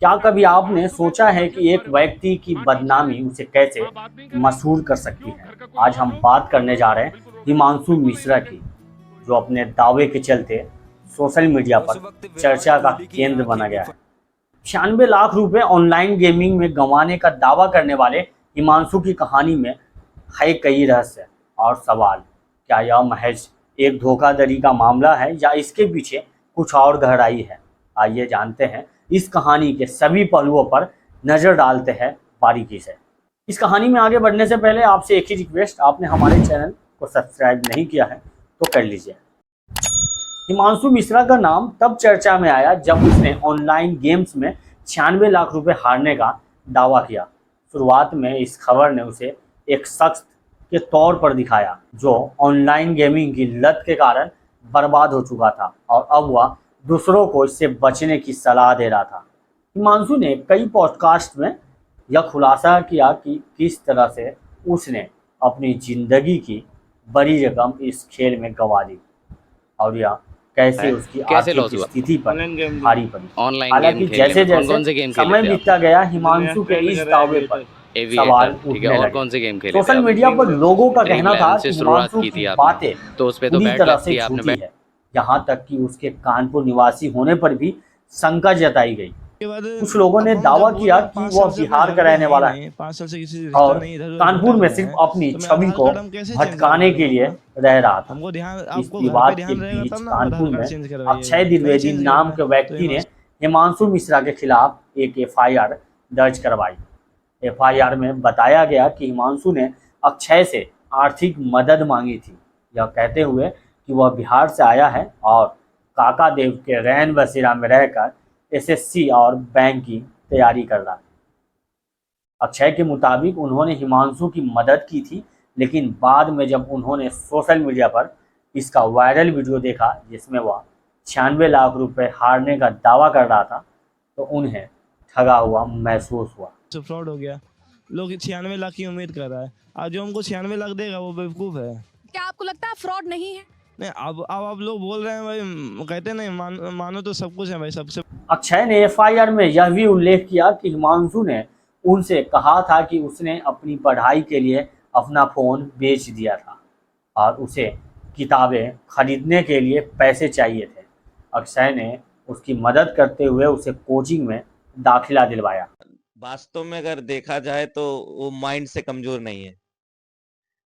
क्या कभी आपने सोचा है कि एक व्यक्ति की बदनामी उसे कैसे मशहूर कर सकती है? आज हम बात करने जा रहे हैं हिमांशु मिश्रा की, जो अपने दावे के चलते सोशल मीडिया पर चर्चा का केंद्र बना गया है। 96 लाख रुपए ऑनलाइन गेमिंग में गंवाने का दावा करने वाले हिमांशु की कहानी में है कई रहस्य और सवाल। क्या यह महज एक धोखाधड़ी का मामला है या इसके पीछे कुछ और गहराई है? आइए जानते हैं इस कहानी के सभी पहलुओं पर नजर डालते हैं बारीकी से। इस कहानी में आगे बढ़ने से पहले आपसे एक ही रिक्वेस्ट, आपने हमारे चैनल को सब्सक्राइब नहीं किया है तो कर लीजिए। हिमांशु मिश्रा का नाम तब चर्चा में आया जब उसने ऑनलाइन गेम्स में 96 लाख रुपए हारने का दावा किया। शुरुआत में इस खबर ने उसे एक शख्स के तौर पर दिखाया जो ऑनलाइन गेमिंग की लत के कारण बर्बाद हो चुका था और अब वह दूसरों को इससे बचने की सलाह दे रहा था। हिमांशु ने कई पॉडकास्ट में यह खुलासा किया कि किस तरह से उसने अपनी जिंदगी की बड़ी रकम इस खेल में गंवा दी और यह कैसे उसकी आर्थिक स्थिति पर भारी पड़ी। हालांकि जैसे जैसे समय बीतता गया, हिमांशु के इस दावे पर सवाल उठने लगे। सोशल मीडिया पर लोगों का कहना था कि हिमांशु की बातें पूरी तरह से झूठी है, यहाँ तक कि उसके कानपुर निवासी होने पर भी शंका जताई गई। कुछ लोगों ने दावा किया कि वह बिहार का रहने वाला है और कानपुर में सिर्फ अपनी छवि को भटकाने के लिए रह रहा था। इस विवाद के बीच कानपुर में अक्षय द्विवेदी नाम के व्यक्ति ने हिमांशु मिश्रा के खिलाफ एक एफआईआर दर्ज करवाई। एफआईआर में बताया गया कि हिमांशु ने अक्षय से आर्थिक मदद मांगी थी, यह कहते हुए कि वह बिहार से आया है और काका देव के रैन बसेरा में रहकर एसएससी और बैंक की तैयारी कर रहा है। अक्षय के मुताबिक उन्होंने हिमांशु की मदद की थी, लेकिन बाद में जब उन्होंने सोशल मीडिया पर इसका वायरल वीडियो देखा जिसमें वह 96 लाख रुपए हारने का दावा कर रहा था, तो उन्हें ठगा हुआ महसूस हुआ। फ्रॉड हो गया। लोग 96 लाख की उम्मीद कर रहा है, आज जो हमको 96 लाख देगा वो बेवकूफ है। क्या आपको लगता है फ्रॉड नहीं है? नहीं, अब आप लोग बोल रहे हैं भाई, कहते नहीं मानो तो सब कुछ है भाई, सबसे। अक्षय ने एफआईआर में यह भी उल्लेख किया कि हिमांशु ने उनसे कहा था कि उसने अपनी पढ़ाई के लिए अपना फ़ोन बेच दिया था और उसे किताबें खरीदने के लिए पैसे चाहिए थे। अक्षय ने उसकी मदद करते हुए उसे कोचिंग में दाखिला दिलवाया। वास्तव में अगर देखा जाए तो वो माइंड से कमज़ोर नहीं है,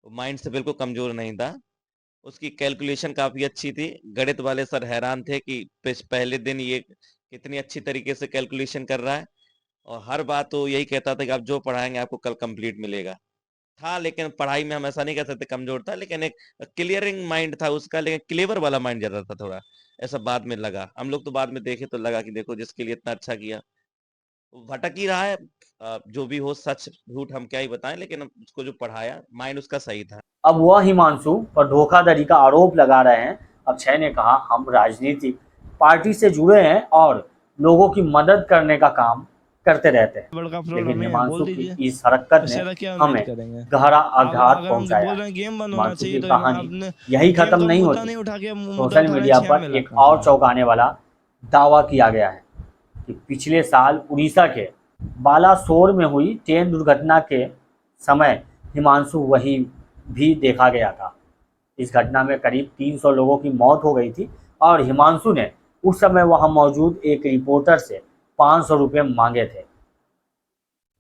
वो माइंड से बिल्कुल कमज़ोर नहीं था। उसकी कैलकुलेशन काफ़ी अच्छी थी। गणित वाले सर हैरान थे कि पहले दिन ये कितनी अच्छी तरीके से कैलकुलेशन कर रहा है और हर बात तो यही कहता था कि आप जो पढ़ाएंगे आपको कल कंप्लीट मिलेगा। था, लेकिन पढ़ाई में हम ऐसा नहीं कह सकते कमज़ोर था, लेकिन एक क्लियरिंग माइंड था उसका, लेकिन क्लेवर वाला माइंड ज़्यादा था थोड़ा, ऐसा बाद में लगा। हम लोग तो बाद में देखे तो लगा कि देखो जिसके लिए इतना अच्छा किया भटक ही रहा है। जो भी हो, सच झूठ हम क्या ही बताएं, लेकिन उसको जो पढ़ाया माइंड उसका सही था। अब वह हिमांशु पर धोखाधड़ी का आरोप लगा रहे हैं। अक्षय ने कहा, हम राजनीतिक पार्टी से जुड़े हैं और लोगों की मदद करने का काम करते रहते हैं, लेकिन हिमांशु की इस हरकत ने हमें गहरा आघात पहुंचाया। हिमांशु की कहानी यही खत्म नहीं होती। सोशल मीडिया पर एक और चौंकाने वाला दावा किया गया है कि पिछले साल उड़ीसा के बालासोर में हुई ट्रेन दुर्घटना के समय हिमांशु वहीं भी देखा गया था। इस घटना में करीब 300 लोगों की मौत हो गई थी और हिमांशु ने उस समय वहां मौजूद एक रिपोर्टर से 500 रुपये मांगे थे,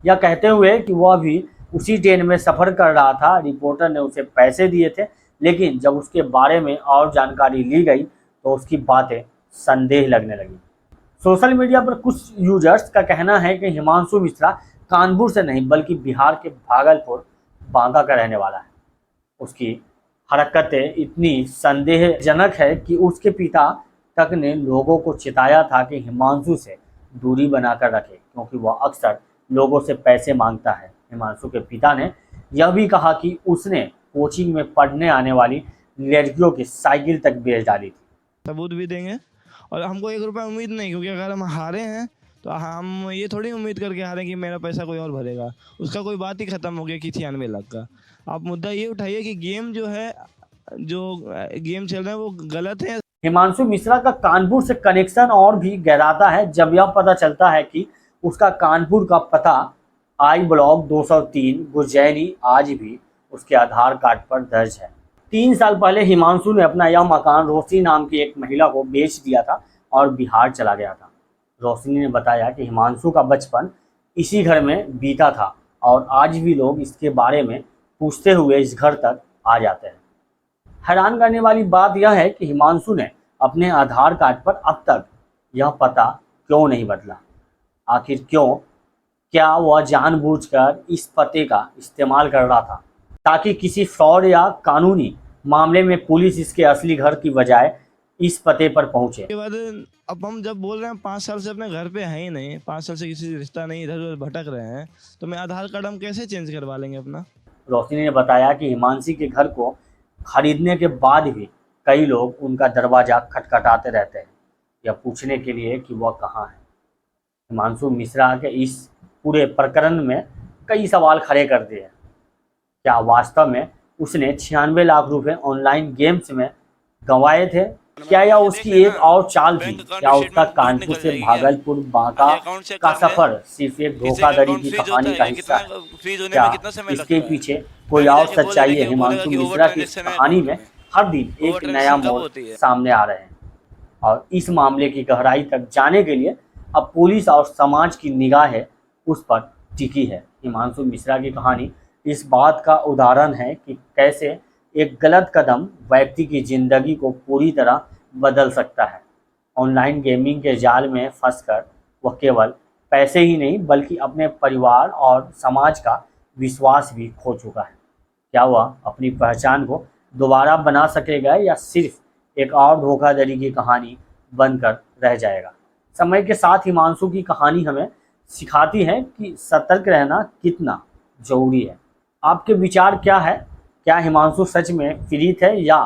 यह कहते हुए कि वह भी उसी ट्रेन में सफ़र कर रहा था। रिपोर्टर ने उसे पैसे दिए थे, लेकिन जब उसके बारे में और जानकारी ली गई तो उसकी बातें संदेह लगने लगी। सोशल मीडिया पर कुछ यूजर्स का कहना है कि हिमांशु मिश्रा कानपुर से नहीं बल्कि बिहार के भागलपुर बांका का रहने वाला है। उसकी हरकतें इतनी संदेहजनक है कि उसके पिता तक ने लोगों को चिताया था कि हिमांशु से दूरी बनाकर रखे, क्योंकि वह अक्सर लोगों से पैसे मांगता है। हिमांशु के पिता ने यह भी कहा कि उसने कोचिंग में पढ़ने आने वाली लड़कियों की साइकिल तक बेच डाली थी। सबूत भी देंगे और हमको 1 रुपया उम्मीद नहीं, क्योंकि अगर हम हारे हैं तो हम ये थोड़ी उम्मीद करके हारे कि मेरा पैसा कोई और भरेगा। उसका कोई बात ही खत्म हो गया कि 96 लाख का। आप मुद्दा ये उठाइए कि गेम जो है, जो गेम चल रहा है वो गलत है। हिमांशु मिश्रा का कानपुर से कनेक्शन और भी गहराता है जब यह पता चलता है कि उसका कानपुर का पता आई ब्लॉक 203 गुजैनी आज भी उसके आधार कार्ड पर दर्ज है। 3 साल पहले हिमांशु ने अपना यह मकान रोशनी नाम की एक महिला को बेच दिया था और बिहार चला गया था। रोशनी ने बताया कि हिमांशु का बचपन इसी घर में बीता था और आज भी लोग इसके बारे में पूछते हुए इस घर तक आ जाते हैं। हैरान करने वाली बात यह है कि हिमांशु ने अपने आधार कार्ड पर अब तक यह पता क्यों नहीं बदला। आखिर क्यों? क्या वह जानबूझकर इस पते का इस्तेमाल कर रहा था ताकि किसी फ्रॉड या कानूनी मामले में पुलिस इसके असली घर की बजाय इस पते पर पहुंचे? के बाद अब हम जब बोल रहे हैं 5 साल से अपने घर पे है ही नहीं, 5 साल से किसी से रिश्ता नहीं, इधर उधर भटक रहे हैं, तो मैं आधार कार्ड हम कैसे चेंज करवा लेंगे अपना? रोशनी ने बताया कि हिमांशी के घर को खरीदने के बाद भी कई लोग उनका दरवाजा खटखटाते रहते हैं या पूछने के लिए कि वह कहाँ है। हिमांशु मिश्रा के इस पूरे प्रकरण में कई सवाल खड़े कर दिए। क्या वास्तव में उसने 96 लाख रुपए ऑनलाइन गेम्स में गंवाए थे? क्या यह उसकी एक और चाल थी? क्या उसका कानपुर से भागलपुर बांका का सफर सिर्फ एक धोखाधड़ी की कहानी का हिस्सा है? क्या इसके पीछे कोई और सच्चाई है? हिमांशु मिश्रा की इस कहानी में हर दिन एक नया मोड़ सामने आ रहे हैं और इस मामले की गहराई तक जाने के लिए अब पुलिस और समाज की निगाहें उस पर टिकी है। हिमांशु मिश्रा की कहानी इस बात का उदाहरण है कि कैसे एक गलत कदम व्यक्ति की जिंदगी को पूरी तरह बदल सकता है। ऑनलाइन गेमिंग के जाल में फंसकर वह केवल पैसे ही नहीं बल्कि अपने परिवार और समाज का विश्वास भी खो चुका है। क्या वह अपनी पहचान को दोबारा बना सकेगा या सिर्फ एक और धोखाधड़ी की कहानी बनकर रह जाएगा? समय के साथ हिमांशु की कहानी हमें सिखाती है कि सतर्क रहना कितना जरूरी है। आपके विचार क्या है? क्या हिमांशु सच में पीड़ित है या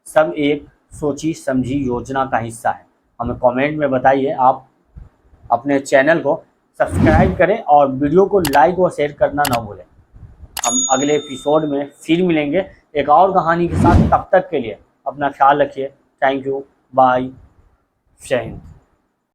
सब एक सोची समझी योजना का हिस्सा है? हमें कमेंट में बताइए। आप अपने चैनल को सब्सक्राइब करें और वीडियो को लाइक और शेयर करना ना भूलें। हम अगले एपिसोड में फिर मिलेंगे एक और कहानी के साथ। तब तक के लिए अपना ख्याल रखिए। थैंक यू, बाय, जय हिंद।